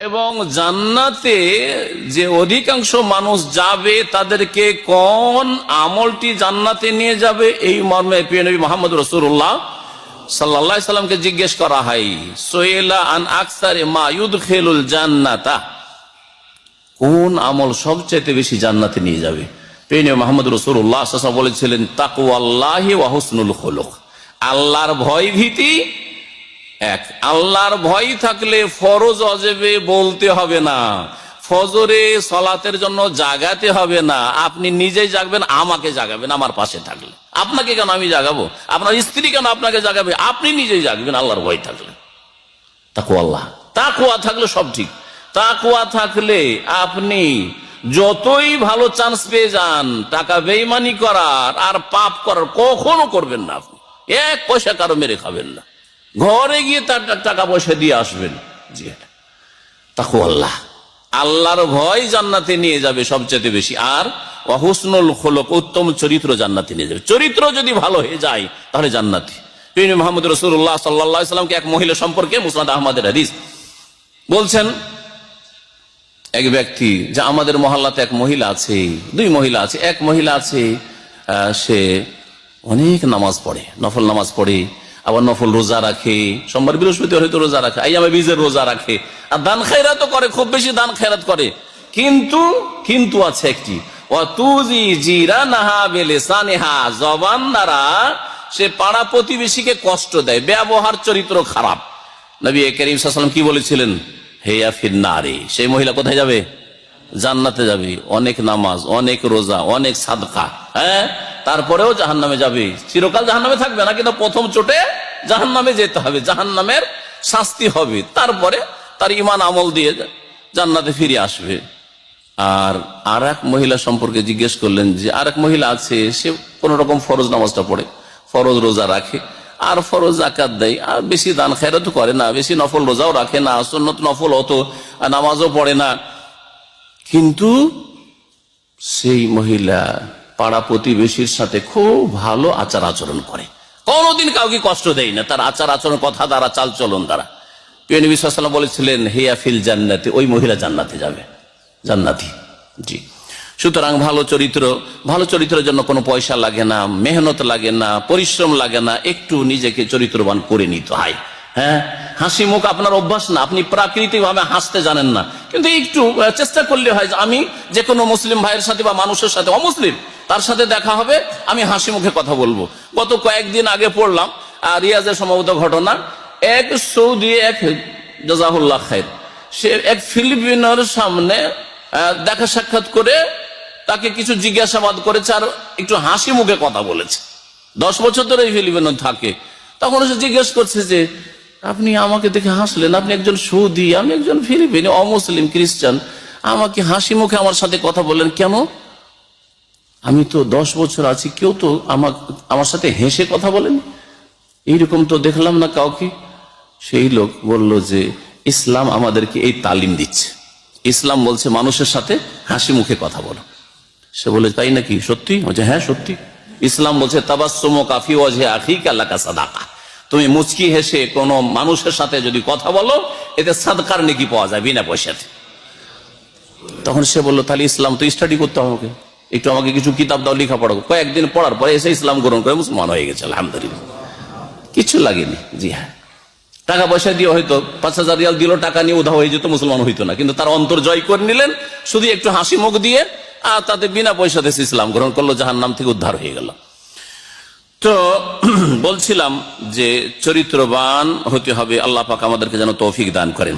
এবং জান্নাতে যে অধিকাংশ মানুষ যাবে তাদেরকে কোন আমলটি জান্নাতে নিয়ে যাবে, এই মর্মে প্রিয় নবী মুহাম্মদ রাসূলুল্লাহ সাল্লাল্লাহু আলাইহি সাল্লামকে জিজ্ঞেস করা হয়, সুইলা আন আকসারে মা ইউদখিলুল জান্নাতা, কোন আমল সবচেয়ে বেশি জান্নাতে নিয়ে যাবে? প্রিয় নবী মুহাম্মদ রাসূলুল্লাহ সাল্লাল্লাহু আলাইহি ওয়াসাল্লাম বলেছিলেন, তাকওয়াল্লাহি ওয়া হুসনুল খুলুক, আল্লাহর ভয় ভীতি। এক, আল্লাহর ভয় থাকলে ফরজ অজেবে বলতে হবে না, ফজরে সালাতের জন্য জাগাতে হবে না, আপনি নিজেই জাগবেন, আমাকে জাগাবেন আমার পাশে থাকলে। আপনাকে কেন আমি জাগাবো? আপনার স্ত্রী কেন আপনাকে জাগাবে? আপনি নিজেই জাগবেন আল্লাহর ভয় থাকলে। তাকওয়াল্লাহ, তাকওয়া থাকলে সব ঠিক। তাকওয়া থাকলে আপনি যতই ভালো চান্স পেয়ে যান টাকা বেইমানি করার আর পাপ করার, কখনো করবেন না। আপনি এক পয়সা কারো মেরে খাবেন না, ঘরে গিয়ে তার টাকা পয়সা দিয়ে আসবেন। জি হ্যাঁ, তাকওয়াল্লাহ, আল্লাহর ভয় জান্নাতে নিয়ে যাবে সবচেয়ে বেশি। আর ওয়া হুসনুল খুলুক, উত্তম চরিত্র জান্নাতে নিয়ে যাবে। চরিত্র যদি ভালো হয়ে যায় তাহলে জান্নাতি। প্রিয় নবী মুহাম্মদ রাসূলুল্লাহ সাল্লাল্লাহু আলাইহি ওয়াসাল্লামকে এক মহিলা সম্পর্কে মুসনাদ আহমদের হাদিস বলছেন, এক ব্যক্তি, যে আমাদের মহল্লাতে এক মহিলা আছে, দুই মহিলা আছে। এক মহিলা আছে, সে অনেক নামাজ পড়ে, নফল নামাজ পড়ে, আবার নফল রোজা রাখে, সোমবার বৃহস্পতিবার হয়তো রোজা রাখে, আইয়ামে বীজের রোজা রাখে, আর দান খায়রাতও করে, খুব বেশি দান খায়রাত করে। কিন্তু আছে একটি, ওয়াতুজি জিরানাহা বিলিসানিহা, জবান দ্বারা সে পাড়া প্রতিবেশীকে কষ্ট দেয়, ব্যবহার চরিত্র খারাপ। নবী করিম সাল্লাল্লাহু আলাইহি ওয়াসাল্লাম কি বলেছিলেন? হেয়া ফিন্নারে, সেই মহিলা কোথায় যাবে? জান্নাতে যাবে। অনেক নামাজ, অনেক রোজা, অনেক সাদকা, হ্যাঁ, তারপরেও জাহান্নামে যাবে। চিরকাল জাহান্নামে থাকবে না, কিন্তু প্রথম চোটে জাহান্নামে যেতে হবে, জাহান্নামের শাস্তি হবে, তারপরে তার ঈমান আমল দিয়ে জান্নাতে ফিরে আসবে। আর এক মহিলা সম্পর্কে জিজ্ঞেস করলেন, যে আর এক মহিলা আছে, সে কোন রকম ফরজ নামাজটা পড়ে, ফরজ রোজা রাখে, আর ফরজ যাকাত দেয়, আর বেশি দান খায়রাত করে না, বেশি নফল রোজাও রাখে না, সুন্নত নফল অত নামাজও পড়ে না, কিন্তু সেই মহিলা পাড়া প্রতিবেশীর সাথে খুব ভালো আচার আচরণ করে, কোনদিন কাউকে কষ্ট দেয় না, তার আচার আচরণ, কথা দ্বারা, চাল চলন দ্বারা। প্রিয় নবী সাল্লাল্লাহু আলাইহি ওয়াসাল্লাম বলেছিলেন, হিয়া ফিল জান্নাতি, ওই মহিলা জান্নাতে যাবে, জান্নাতি। জি, সুতরাং ভালো চরিত্রের জন্য কোনো পয়সা লাগে না, মেহনত লাগে না, পরিশ্রম লাগে না, একটু নিজেকে চরিত্রবান করে নিতে হয়। হ্যাঁ, হাসি মুখ আপনার অভ্যাস না, আপনি প্রাকৃতিক ভাবে হাসতে জানেন না, কিন্তু একটু চেষ্টা করলে হয় যে আমি যে কোনো মুসলিম ভাইয়ের সাথে বা মানুষের সাথে, অমুসলিম তার সাথে দেখা হবে, আমি হাসি মুখে কথা বলবো। গত কয়েকদিন আগে পড়লাম রিয়াজের সম্ভবত ঘটনা, এক সৌদি, এক জাযাহুল্লাহ খায়র, সে এক ফিলিপিনোর সামনে দেখা সাক্ষাৎ করে তাকে কিছু জিজ্ঞাসাবাদ করেছে, আর একটু হাসি মুখে কথা বলেছে। 10 বছর ধরে এই ফিলিপিনো থাকে। তখন সে জিজ্ঞেস করছে যে, আপনি আমাকে দেখে হাসলেন, আপনি একজন সৌদি, আমি একজন ফিলিপিনো, অমুসলিম খ্রিস্টান, আমাকে হাসি মুখে আমার সাথে কথা বললেন কেন? আমি তো 10 বছর আছি, কেউ তো আমার সাথে হেসে কথা বলেন, এইরকম তো দেখলাম না কাউকে। সেই লোক বলল যে, ইসলাম আমাদেরকে এই তালিম দিচ্ছে, ইসলাম বলছে মানুষের সাথে হাসি মুখে কথা বলো। সে বলে, তাই নাকি, সত্যি? বলছে, হ্যাঁ সত্যি। ইসলাম বলছে, তাবাসসুমুকা ফি ওয়াজহি আখিকা লাকা সাদাকা, তুমি মুচকি হেসে কোন মানুষের সাথে যদি কথা বলো, এতে সাদকার নেকি পাওয়া যায় বিনা পয়সাতে। তখন সে বলল, তাহলে ইসলাম তো স্টাডি করতে হবে, একটু আমাকে কিছু কিতাব দাও, লেখা পড়ো। কয়েকদিন পড়ার পরে এসে ইসলাম গ্রহণ করে মুসলমান হয়ে গেছে, আলহামদুলিল্লাহ, কিছু লাগেনি। জি হ্যাঁ, টাকা পয়সা দিয়ে হয়তো 5000 রিয়াল দিল, টাকা নিয়ে উধাও হয়ে যেত, মুসলমান হইতো না, কিন্তু তার অন্তর জয় করে নিলেন শুধু একটু হাসি মুখ দিয়ে, আর তাতে বিনা পয়সাতে ইসলাম গ্রহণ করলো, জাহান্নাম থেকে উদ্ধার হয়ে গেল। তো বলছিলাম যে চরিত্রবান হতে হবে, আল্লাহ পাক আমাদেরকে যেন তৌফিক দান করেন।